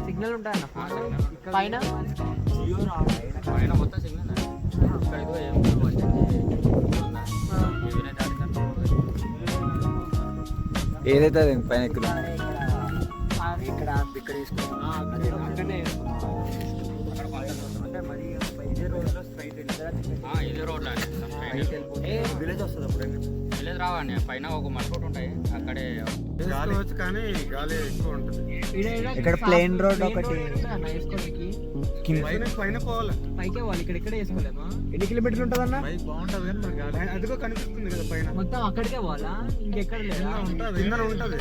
Signal ఉంటాయన్న పైన మొత్తం signal ఏదైతే అది పైన ఎక్కువ ఇక్కడ ఇక్కడ తీసుకున్నాం ఇదే రోడ్లో విలేజ్ వస్తుంది అప్పుడు విలేజ్ రావండి పైన ఒక మర్కోట్ ఉంటాయి అక్కడే కానీ గాలి ఎక్కువ ఉంటుంది ఇక్కడ ప్లేన్ రోడ్ ఒకటి పైన పోవాలి పైకే పోవాలి ఇక్కడ వేసుకోలేమా ఎన్ని కిలోమీటర్లు ఉంటుంది అన్న బాగుంటది కానీ మరి గాలి అదిగో కనిపిస్తుంది కదా పైన మొత్తం అక్కడికే పోవాలా ఇంకెక్కడ లేదా కింద ఉంటది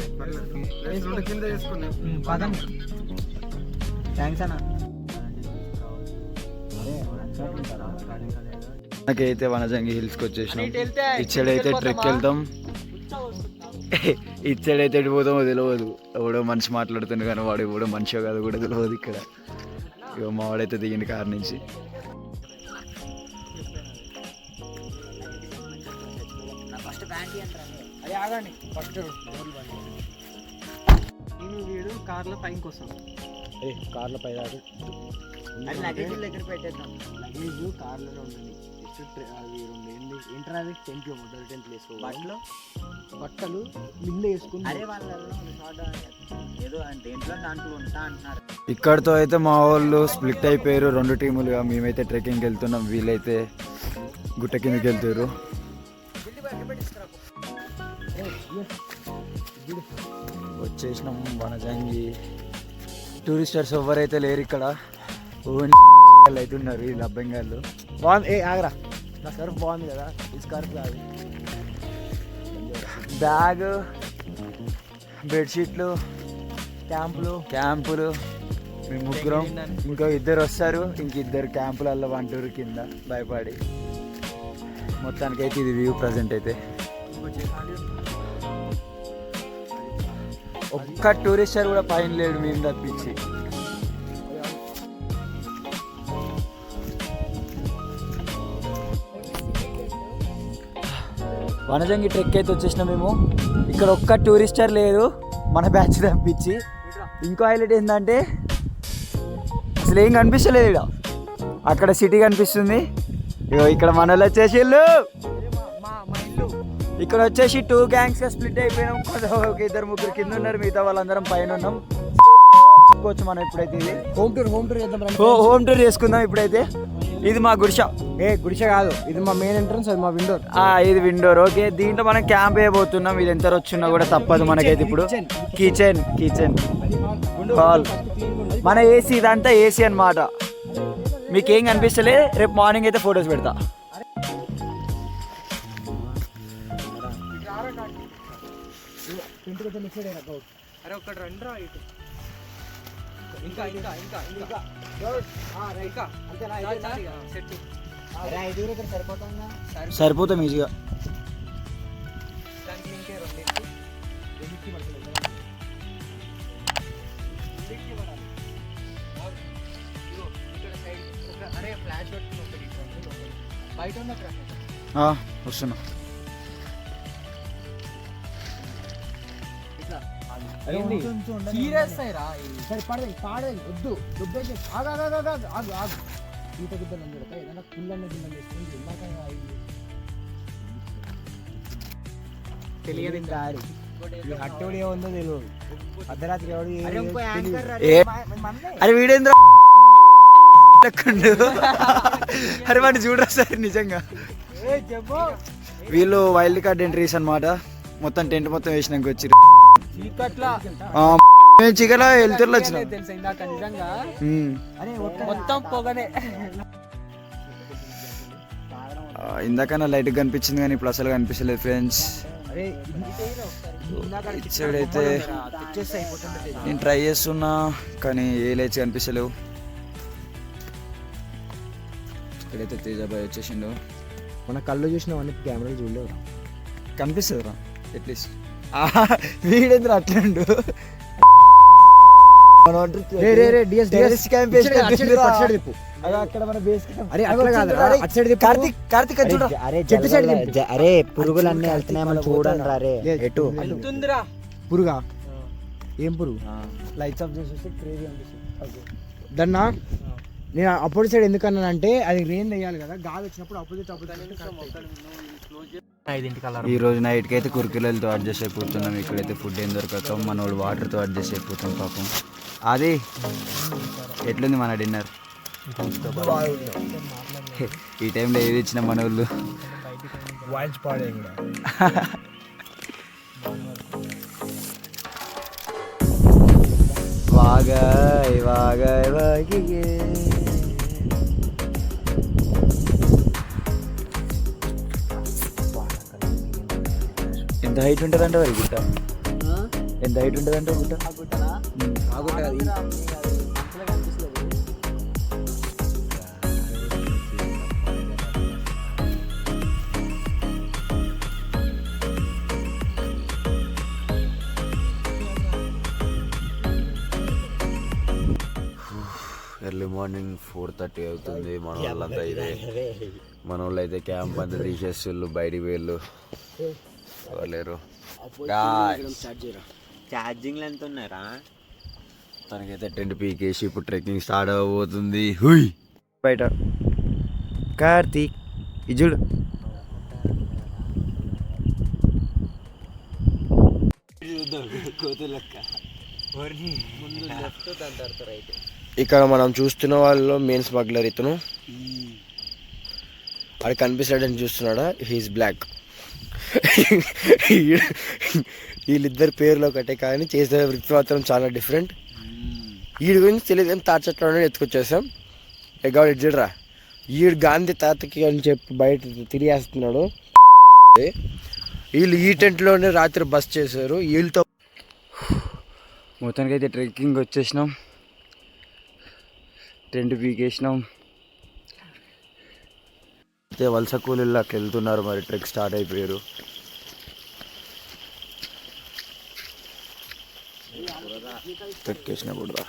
కింద వేసుకున్నాం పదం థ్యాంక్స్ అన్న నాకైతే వనజంగి హిల్స్కి వచ్చేసినాం. ఇచ్చడైతే ట్రెక్ వెళ్తాం, ఇచ్చడైతే ఎడిపోతామో తెలియదు. ఎవడో మనిషి మాట్లాడుతుంది కానీ వాడు ఎవడో మనిషి కాదు కూడా తెలియదు. ఇక్కడ ఇక మా వాడైతే దిగింది కారు నుంచి. ఆగండి ఫస్ట్ నేను వీడు కార్లో పైకి వస్తాం. కార్లో పై రాదు, లగేజ్ దగ్గర పెట్టేద్దాం. లగేజ్ కార్లోనే ఉండండి. అవి రెండు ఏంటరా అవి టెంట్ మొదలు టెంట్ వేసుకోవాలి. వాటిలో బట్టలు మిల్లు వేసుకుని అరే వాళ్ళ ఏదో దేంట్లో దాంట్లో ఉంటా అంటున్నారు. ఇక్కడతో అయితే మా వాళ్ళు స్ప్లిట్ అయిపోయారు 2 టీములుగా. మేమైతే ట్రెక్కింగ్కి వెళ్తున్నాం, వీళ్ళైతే గుట్ట కిందకి వెళ్తారు. వచ్చేసినాం వనజంగి. టూరిస్టర్స్ ఎవరైతే లేరు ఇక్కడ, అయితే ఉన్నారు వీళ్ళు అబ్బంగాళ్ళు. బాగుంది. ఆగరా, నా సర్ఫ్ బాగుంది కదా, ఈ స్కార్ఫ్ కాదు. బ్యాగ్, బెడ్షీట్లు, క్యాంపులు మేము ముగ్గురం. ఇంకో 2 వస్తారు, ఇంకిద్దరు క్యాంపులలో వంటూరు కింద భయపడి. మొత్తానికైతే ఇది వ్యూ ప్రజెంట్ అయితే. ఒక్క టూరిస్టర్ కూడా పైన లేడు మేము తప్పించి. వనజంగి ట్రెక్ అయితే వచ్చేసినాం మేము. ఇక్కడ ఒక్క టూరిస్టర్ లేరు మన బ్యాచ్ తప్పించి. ఇంకో హైలైట్ ఏంటంటే అసలు ఏం కనిపిస్తలేదు. ఇక్కడ అక్కడ సిటీ కనిపిస్తుంది. ఇక్కడ మన వాళ్ళు వచ్చేసి ఇక్కడ వచ్చేసి 2 గ్యాంగ్స్గా స్ప్లిట్ అయిపోయినాం. ఒక 2-3 కింద ఉన్నారు, మిగతా వాళ్ళందరం పైన ఉన్నాం. కోవచ్చు మనం ఇప్పుడైతే ఇది హోమ్ టూర్ చేసుకుందాం ఇప్పుడైతే. ఇది మా గుడిసె. గుడిసె కాదు, ఇది మా మెయిన్ ఎంట్రన్స్, అది మా విండోర్. ఇది విండోర్. ఓకే, దీంట్లో మనం క్యాంప్ అయిపోతున్నాం. ఇది ఎంత వచ్చినా కూడా తప్పదు మనకైతే. ఇప్పుడు కిచెన్ హాల్, మన ఏసీ, ఇదంతా ఏసీ అన్నమాట. మీకేం కనిపిస్తలే, రేపు మార్నింగ్ అయితే ఫొటోస్ పెడతా. అరే ఒక్కటి రండిరా ఇటు. ఇంకా సరిపోతాం ఈజీగా. వస్తున్నా. వద్దు ఈత గిద్దలు ఏదైనా పుల్లన్న గిన్నెలు వేసుకుని తెలియదు. ఇంకా హట్టోడు ఏముందో తెలియదు. అర్ధరాత్రి అరే వీడేంద్ర అరే వాడిని చూడరా సార్ నిజంగా. వీళ్ళు వైల్డ్ కార్డ్ ఎంట్రీస్ అన్నమాట. మొత్తం టెంట్ మొత్తం వేసినాక వచ్చి మేము చికెన్ వెళ్తుర్లో వచ్చినాం. మొత్తం పొగనే. ఇందాకన్నా లైట్ కనిపించింది కానీ ఇప్పుడు అసలు కనిపించలేదు ఫ్రెండ్స్. ఇక్కడైతే నేను ట్రై చేస్తున్నా కానీ ఏ లైట్స్ కనిపించలేవు. ఇక్కడైతే తేజాబాయ్ వచ్చేసిండు. మన కళ్ళు చూసినావన్నీ కెమెరాలు చూడలేవు. కనిపిస్తుంది రా, అట్లీస్ట్ వీడేంద్ర అట్లండు అక్కడ మన బేస్ అరే పురుగులు అన్ని వెళ్తున్నాయని చూడండి అరే ఎటు పురుగా ఏం పురుగు లైట్స్ ఆఫ్ చేసేసి క్రేజీ అనిపిస్తుంది దన్నా నేను అపోజిట్ సైడ్ ఎందుకన్నానంటే అది రెయిన్ వేయాలి కదా గాలి వచ్చినప్పుడు అపోజిట్ ఈ రోజు నైట్కి అయితే కుర్కులతో అడ్జస్ట్ అయిపోతున్నాం. ఇక్కడైతే ఫుడ్ ఏం దొరకక మనోడు వాటర్తో అడ్జస్ట్ అయిపోతాం పాపం. అది ఎట్లుంది మన డిన్నర్? ఈ టైంలో ఏది ఇచ్చిన మన వాళ్ళు వాగాయ్ వాగాయ్ వాగియే. ఎంత హైట్ ఉంటుందంటే వారి గుట్ట? ఎంత హైట్ ఉంటుందంటే గుట్ట? ఎర్లీ మార్నింగ్ 4:30 అవుతుంది. మన వాళ్ళంతా ఇదే, మన వాళ్ళు అయితే క్యాంప్ అంతా తీసేస్తుళ్ళు, బయటికి వేళ్ళు లేరు. ఛార్జింగ్లు ఎంత ఉన్నారా? తనకైతే టెంట్ పీకేసి ఇప్పుడు ట్రెక్కింగ్ స్టార్ట్ అవబోతుంది. హుయ్ బయట కార్తీక్ ఇజుడు ఇక్కడ మనం చూస్తున్న వాళ్ళలో మెయిన్ స్మగ్లర్ ఇతను. అది కనిపిస్తాడని చూస్తున్నాడా? He's black. వీళ్ళిద్దరు పేర్లు ఒకటే కానీ చేసే వృత్తి మాత్రం చాలా డిఫరెంట్. వీడి గురించి తెలియదు కానీ తాటి చెట్లు ఎత్తుకొచ్చేసాం. ఎగాడు ఇడ్జుడ్రా, ఈడు గాంధీ తాతకి అని చెప్పి బయట తిరిగేస్తున్నాడు. వీళ్ళు ఈ టెంట్లోనే రాత్రి బస్ చేశారు. వీళ్ళతో మొత్తానికి అయితే ట్రెక్కింగ్ వచ్చేసినాం, టెంట్ పీకేసినాం. అయితే వలస కూలీళ్ళకి వెళ్తున్నారు, మరి ట్రెక్ స్టార్ట్ అయిపోయారు. ట్రెక్ వేసిన కూడా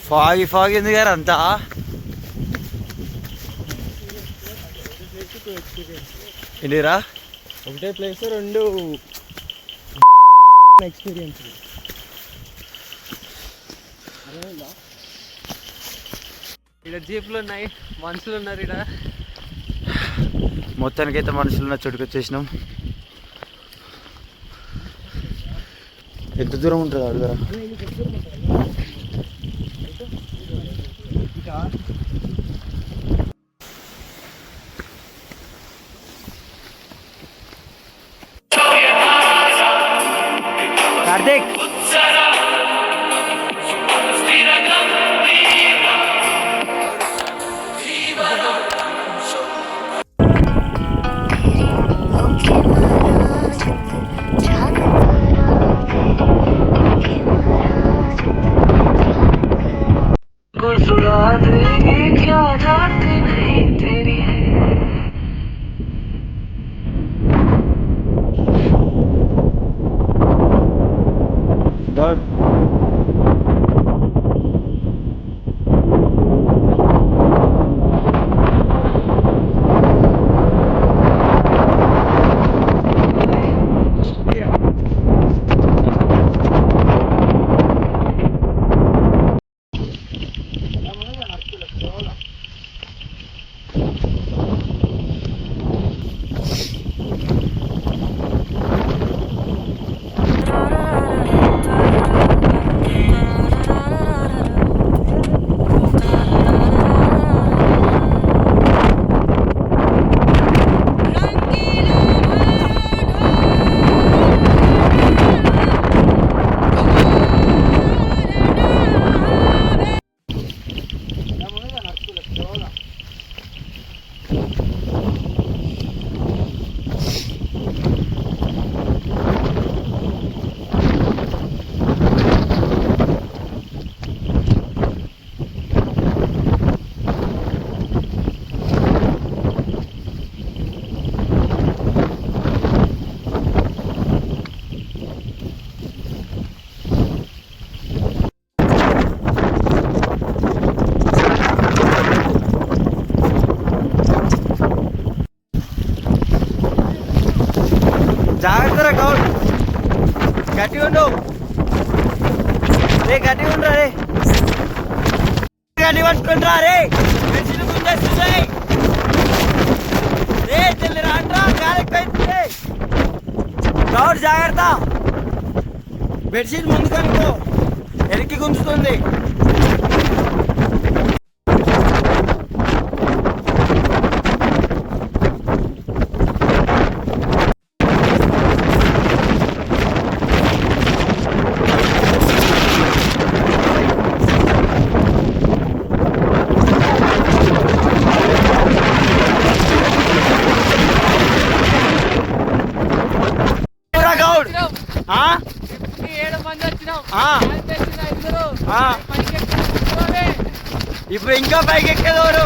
ఫాగి ఫాగి ఎందుకు గారు అంతా? ఏంటిరా ఒకటే ప్లేస్ రెండు ఎక్స్పీరియన్స్. ఇక్కడ జీప్లు ఉన్నాయి, మనుషులు ఉన్నారు. ఇక్కడ మొత్తానికైతే మనుషులు ఉన్న చోటుకు వచ్చేసినాం. ఎంత దూరం ఉంటుంది అడుగురా? కార్తీక్ గడ్డి పట్టుకుంటారా రే బెడ్షీట్ గుంజేస్తున్నాయి రే తెల్లి రాండ్రా గాలిపోయింది గౌడ్ జాగ్రత్త బెడ్షీట్ ముందు కనుకో వెనక్కి గుంజుతుంది ఇప్పుడు ఇంకా పైకి ఎక్కేదోరు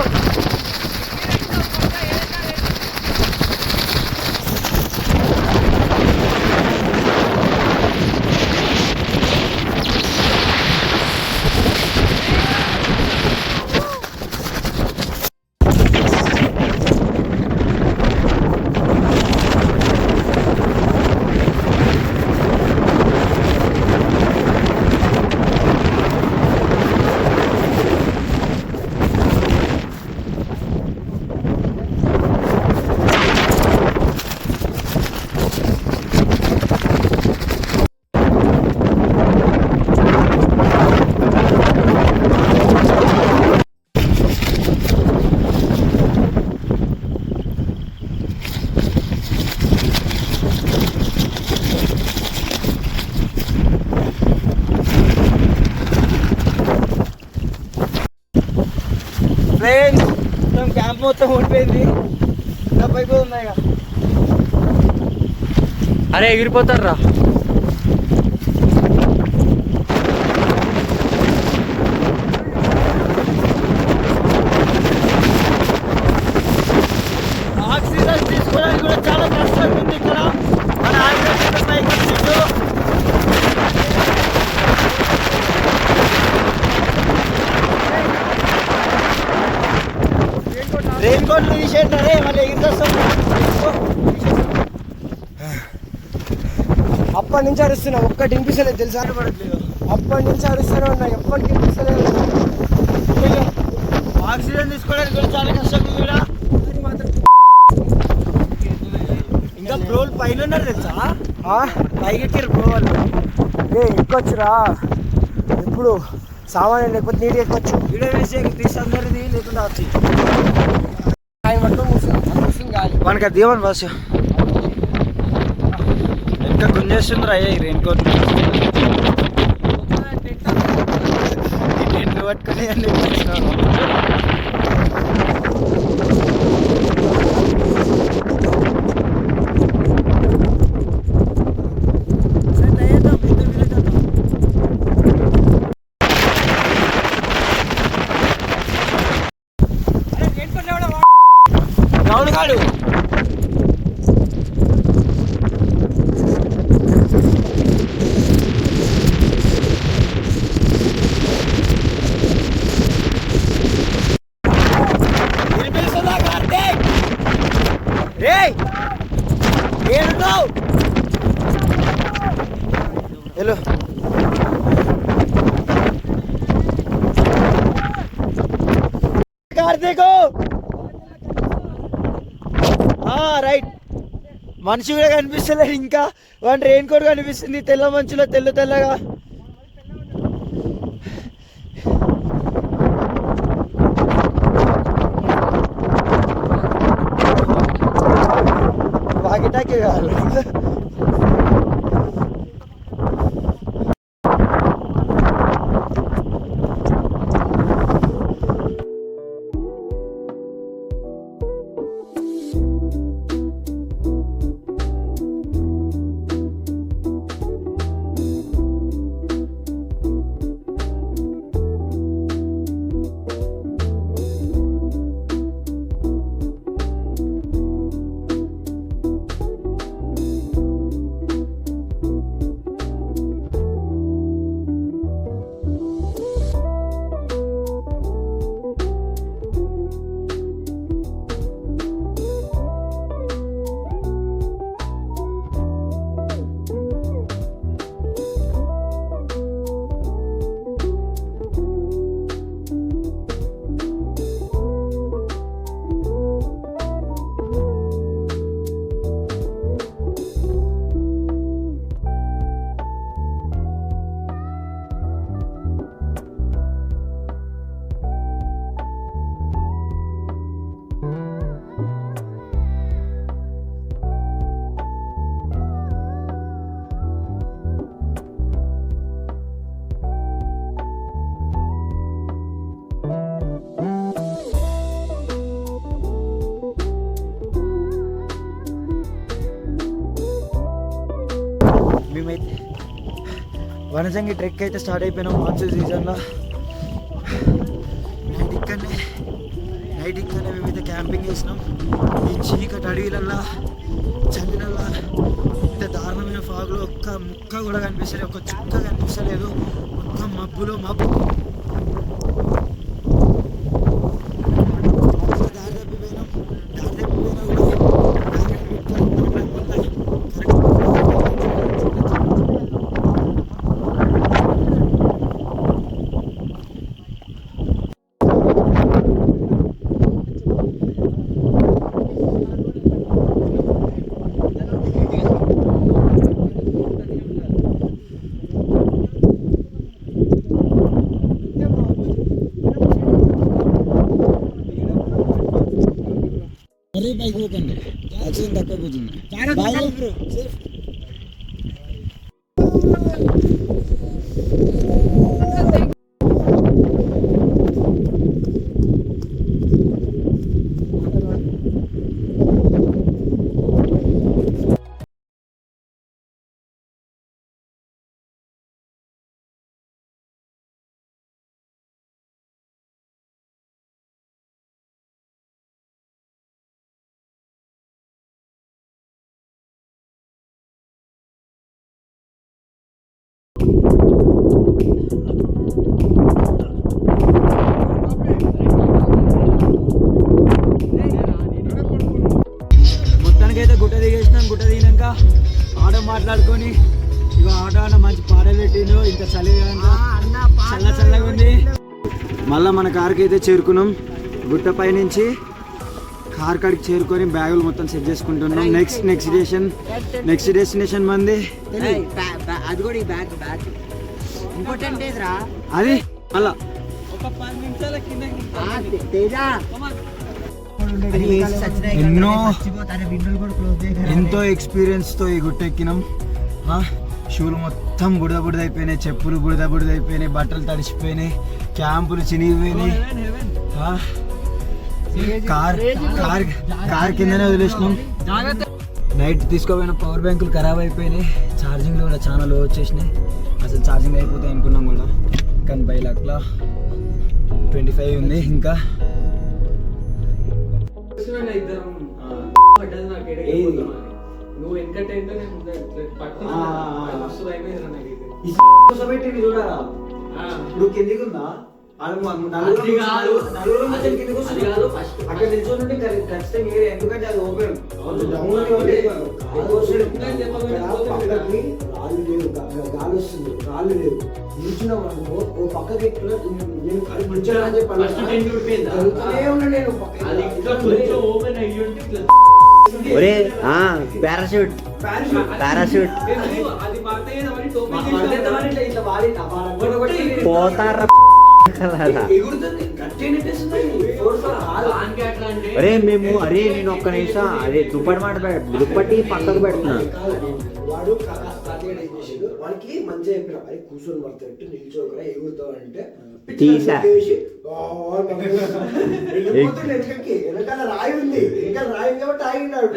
మొత్తం క్యాంప్ మొత్తం ఓడిపోయింది ఇంకా పైకి ఉన్నాయి అరే ఎగిరిపోతారు రా ఆక్సిజన్ తీసుకోవడానికి కూడా చాలా కష్టం ఉంది ఇక్కడ మన ఆక్సిజన్ పైకి వచ్చిండు రెయిన్ కోట్లు తీసేటారే మళ్ళీ ఎగిరికొస్తాం అప్పటి నుంచి అరుస్తున్నా ఒక్కటి వినిపిస్తలేదు తెలుసా అప్పటి నుంచి అరుస్తూనే ఉన్నా ఎప్పటికి వినిపిస్తలేదు ఆక్సిజన్ తీసుకోవడానికి కూడా చాలా కష్టం కూడా ఇంకా బ్రోల్ పైన ఉన్నారు తెలుసా పైకి ఎక్కిరు బ్రో వాళ్ళు ఎక్కొచ్చురా ఎప్పుడు సామాన్యం లేకపోతే నీట్గా ఎక్కొచ్చు వీడియో వేసి తీసి అందరిది లేకుండా వచ్చి ఆయన మొత్తం కూర్చుని కాదు మనకి అది ఏమని బస్ ఇంకా గుంజేస్తుంది అయ్యా ఈ రెయిన్ కోట్ టెంట్లు పట్టుకుని అన్ని రావుడు కాడు వినిపిస్తుందా కార్తీక్ రే ఏడున్నావు హలో కార్తీక్ రైట్ మనిషి కూడా కనిపిస్తలేదు ఇంకా వాడి రెయిన్ కోట్ కనిపిస్తుంది తెల్ల మంచులో తెల్లగా వాకిటాకి కావాలి వనజంగి ట్రెక్ అయితే స్టార్ట్ అయిపోయినాం మాన్సూన్ సీజన్లో. నైట్ ఇక్కడనే మేమైతే క్యాంపింగ్ చేసినాం. ఈ చీకటి అడవిలల్లా చలిలల్లా ఇంత దారుణమైన ఫాగ్లో ఒక్క ముక్క కూడా కనిపిస్తలేదు, ఒక్క చుక్క కనిపిస్తలేదు. మొత్తం మబ్బులో మబ్బు. దారి తప్పిపోయినాం మరీ పైకి పోకండి, ఆక్సిజన్ తక్కువ పోతుంది. మొత్తానికైతే గుట్ట దిగేసినాం. గుట్ట దిగినాక ఆటో మాట్లాడుకొని ఇక ఆటో అన్న మంచి పాటలు పెట్టిండు. ఇంకా చలి చల్లగా ఉంది. మళ్ళీ మన కార్కి అయితే చేరుకున్నాం. గుట్ట పై నుంచి కార్ కాడికి చేరుకొని బ్యాగులు మొత్తం సెట్ చేసుకుంటున్నాం. నెక్స్ట్ డెస్టినేషన్ మంది అది కూడా ఈ బ్యాగ్ ఇంపార్టెంట్ రా. అది మళ్ళా ఎంతో ఎక్స్పీరియన్స్తో ఈ గుట్ట ఎక్కినాం. షూలు మొత్తం బుడద అయిపోయినాయి, చెప్పులు బుడద అయిపోయినాయి, బట్టలు తడిసిపోయినాయి, క్యాంపులు చినిగిపోయినాయి. కార్ కిందనే వదిలేసినాం. నైట్ తీసుకోపోయిన పవర్ బ్యాంకులు ఖరాబ్ అయిపోయినాయి. ఛార్జింగ్లు కూడా చాలా లో వచ్చేసినాయి. అసలు ఛార్జింగ్ అయిపోతాయి అనుకున్నాం కూడా, కానీ 5,25,000 ఉంది. ఇంకా నువ్వు ఎంటర్టైన్ నువ్వు కిందికుందా అక్కడ నిల్చోండి ఖచ్చితంగా ఎందుకంటే అది ఓపెన్ పక్కకి రాళ్ళు లేవు, గాలి వస్తుంది, రాళ్ళు లేవు. నిల్చున్నాం అనుకో ఓ పక్కకి నేను అని చెప్పాను. పారాషూట్ పోతారా అరే మేము నేను ఒక్క నిమిషం దుప్పటి పక్కకు పెడుతున్నా. వాడు వాడికి మంచిగా చెప్పిన అరే కూర్చొని పడతాడు నిల్చోకరా ఎగురుతావు అంటే వెనకాల రాయి ఉంది, వెనకాల రాయి కాబట్టి ఆగినాడు.